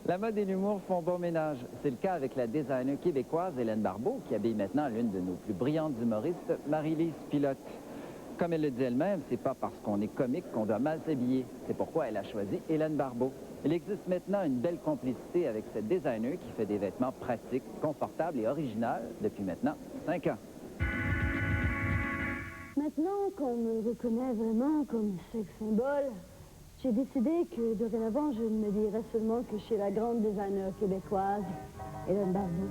La mode et l'humour font bon ménage. C'est le cas avec la designer québécoise Hélène Barbeau, qui habille maintenant l'une de nos plus brillantes humoristes, Marie-Lise Pilote. Comme elle le dit elle-même, c'est pas parce qu'on est comique qu'on doit mal s'habiller. C'est pourquoi elle a choisi Hélène Barbeau. Il existe maintenant une belle complicité avec cette designer qui fait des vêtements pratiques, confortables et originaux depuis maintenant 5 ans. Maintenant qu'on me reconnaît vraiment comme sexe symbole, j'ai décidé que dorénavant, je ne me dirais seulement que chez la grande designer québécoise, Hélène Barbeau.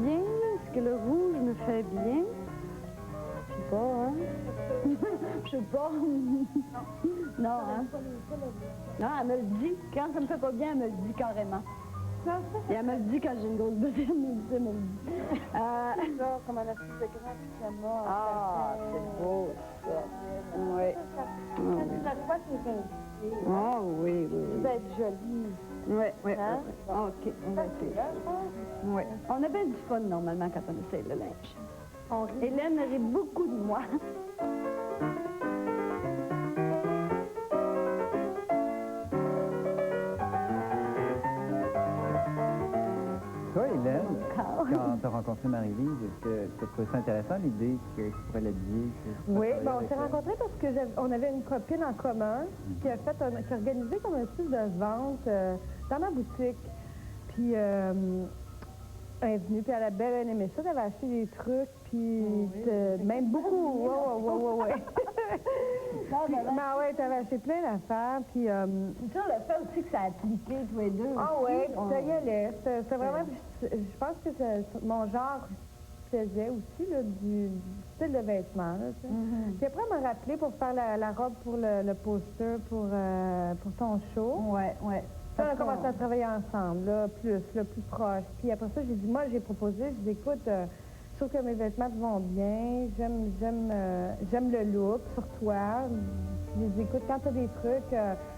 Bien, est-ce que le rouge me fait bien? Je sais pas, hein? Je sais pas. Non, hein? Non, elle me le dit. Quand ça me fait pas bien, elle me le dit carrément. Et elle me le dit quand j'ai une grosse bedaine, elle me le dit. Genre, comme un artiste de grand pyjama. Ah, c'est beau, ça. Oui. Ça voit que c'est un... Ah, oui, oui, Ça oui. va être joli. Oui, oui, Hein? oui. OK, on va essayer. Oui. On a bien du fun, normalement, quand on essaye le linge. On rit. Hélène rit beaucoup de moi. Toi, Hélène, Carl. quand tu as rencontré Marie-Lise, est-ce que tu as trouvé ça intéressant, l'idée que tu pourrais l'habiller? Oui, bon, on s'est rencontrés parce que on avait une copine en commun qui a qui a organisé comme un style de vente dans ma boutique. Puis elle est venue, puis elle a bien aimé ça, elle avait acheté des trucs, puis même beaucoup. Ouais. Ben ouais, t'avais acheté plein d'affaires, puis... C'est ça, le fait aussi que ça a appliqué tous les deux. Ah aussi. oui, ça y allait. C'est vraiment... Je pense que mon genre plaisait aussi, là, du style de vêtements, là, tu sais. Puis après, elle m'a rappelé pour faire la robe pour le poster pour ton show. Ouais, ouais. Ça, on a commencé à travailler ensemble, là, plus proche. Puis après ça, j'ai dit, moi, j'ai proposé, je dis, écoute, je trouve que mes vêtements te vont bien, j'aime le look sur toi. J'ai dit, écoute, quand t'as des trucs,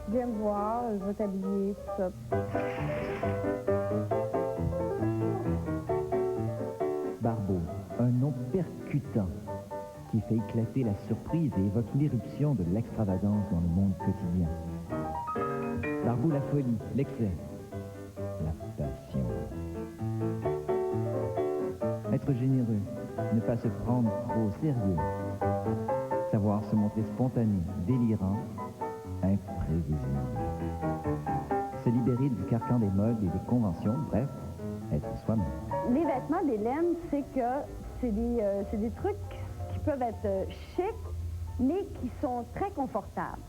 viens me voir, je vais t'habiller, tout ça. Barbeau, un nom percutant qui fait éclater la surprise et évoque l'éruption de l'extravagance dans le monde quotidien. Barbeau, la folie, l'excès, la passion. Être généreux, ne pas se prendre trop au sérieux. Savoir se montrer spontané, délirant, imprévisible. Se libérer du carcan des modes et des conventions, bref, être soi-même. Les vêtements d'Hélène, c'est que c'est des trucs qui peuvent être chics, mais qui sont très confortables.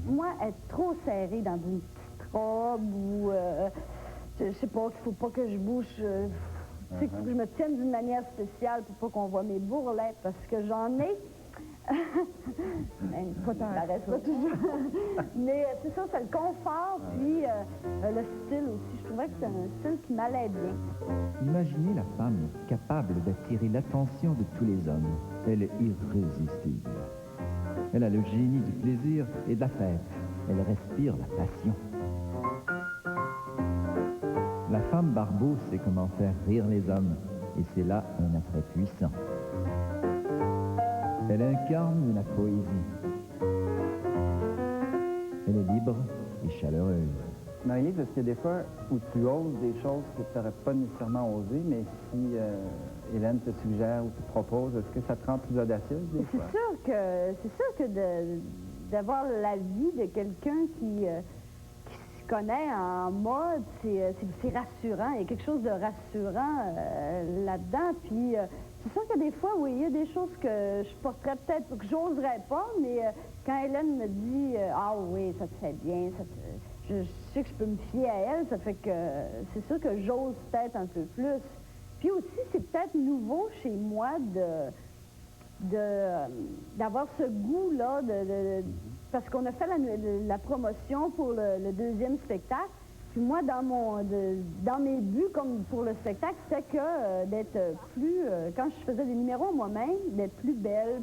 Moi, être trop serrée dans une petite robe ou, je sais pas, qu'il faut pas que je bouge, tu sais, qu'il faut que je me tienne d'une manière spéciale pour pas qu'on voit mes bourrelets, parce que j'en ai. Même pas tant, ça reste pas toujours. Mais c'est ça, c'est le confort, puis le style aussi. Je trouvais que c'est un style qui m'allait bien. Imaginez la femme capable d'attirer l'attention de tous les hommes. Elle est irrésistible. Elle a le génie du plaisir et de la fête. Elle respire la passion. La femme Barbeau sait comment faire rire les hommes, et c'est là un attrait puissant. Elle incarne la poésie. Elle est libre et chaleureuse. Marie-Lise, est-ce qu'il y a des fois où tu oses des choses que tu n'aurais pas nécessairement osées, mais si Hélène te suggère ou te propose, est-ce que ça te rend plus audacieuse des fois? C'est sûr que d'avoir l'avis de quelqu'un qui se connaît en mode, c'est rassurant. Il y a quelque chose de rassurant là-dedans. Puis c'est sûr que des fois, oui, il y a des choses que je porterais peut-être, que j'oserais pas, mais quand Hélène me dit ah oui, ça te fait bien, je sais que je peux me fier à elle, ça fait que c'est sûr que j'ose peut-être un peu plus. Puis aussi, c'est peut-être nouveau chez moi d'avoir ce goût-là, parce qu'on a fait la promotion pour le deuxième spectacle. Puis moi, dans mes buts, comme pour le spectacle, c'était que d'être plus, quand je faisais des numéros moi-même, d'être plus belle,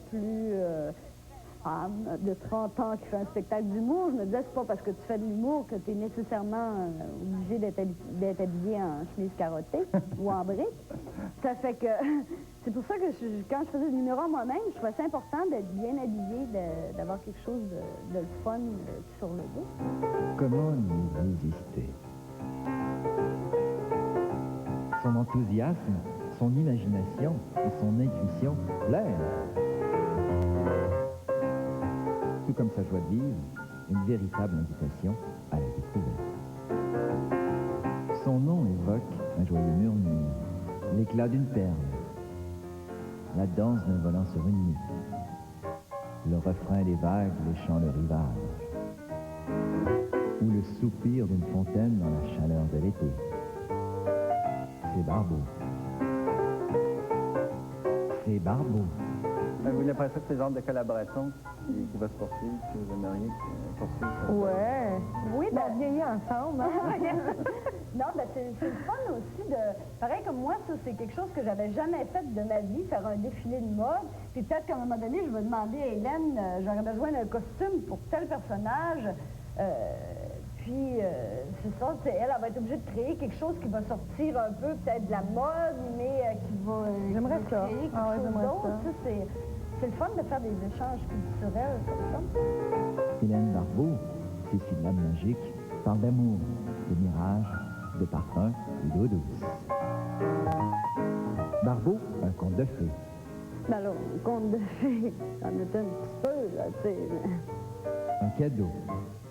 femme de 30 ans qui fait un spectacle d'humour. Je me disais, c'est pas parce que tu fais de l'humour que tu es nécessairement obligé d'être habillé en chemise carottée ou en brique. Ça fait que c'est pour ça que quand je faisais du numéro moi-même, je trouvais ça important d'être bien habillé, d'avoir quelque chose de le fun sur le dos. Comment y résister? Son enthousiasme, son imagination et son intuition plaisent. Tout comme sa joie de vivre, une véritable invitation à la découverte. Son nom évoque un joyeux murmure, l'éclat d'une perle, la danse d'un volant sur une nuit, le refrain des vagues léchant le rivage, ou le soupir d'une fontaine dans la chaleur de l'été. C'est Barbeau. C'est Barbeau. Vous n'avez pas ça que c'est le genre de collaboration qui va se poursuivre, que vous aimeriez poursuivre? Ouais. Oui, ben vieillir ensemble. Hein? Non, ben c'est le fun aussi de... Pareil comme moi, ça, c'est quelque chose que j'avais jamais fait de ma vie, faire un défilé de mode. Puis peut-être qu'à un moment donné, je vais demander à Hélène, j'aurais besoin d'un costume pour tel personnage. Puis, c'est ça, elle va être obligée de créer quelque chose qui va sortir un peu peut-être de la mode, mais qui va J'aimerais ça. créer quelque Ah ouais, chose j'aimerais d'autre. ça. Tu sais, c'est le fun de faire des échanges culturels comme ça. Hélène Barbeau, ses syllabes magiques, parle d'amour, de mirages, de parfums et d'eau douce. Barbeau, un conte de fées. Ben alors, un conte de fées, ça en est un petit peu, là, tu sais. Un cadeau.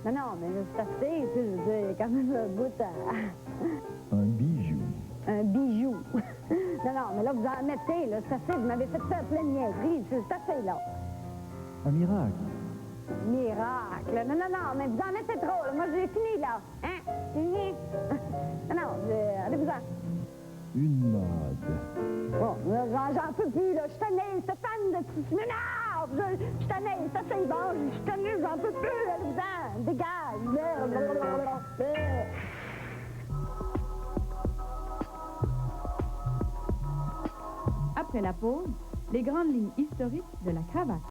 Non, non, mais là, c'est assez, tu sais, je veux dire, il y a quand même un bout à... Un bijou. Un bijou. Non, non, mais là, vous en mettez, là, c'est assez, vous m'avez fait faire plein de niaiseries, c'est assez, là. Un miracle. Miracle. Non, non, non, mais vous en mettez trop, là. Moi, j'ai fini, là. Hein? Fini? Non, non, allez-vous-en. Une mode. Bon, là, j'en peux plus, là. Je suis tannée, Stéphane de petits minards. Je suis tannée, c'est assez bon. Je suis tannée, j'en peux plus. Allez-vous-en. Dégage. Après la pause, les grandes lignes historiques de la cravate.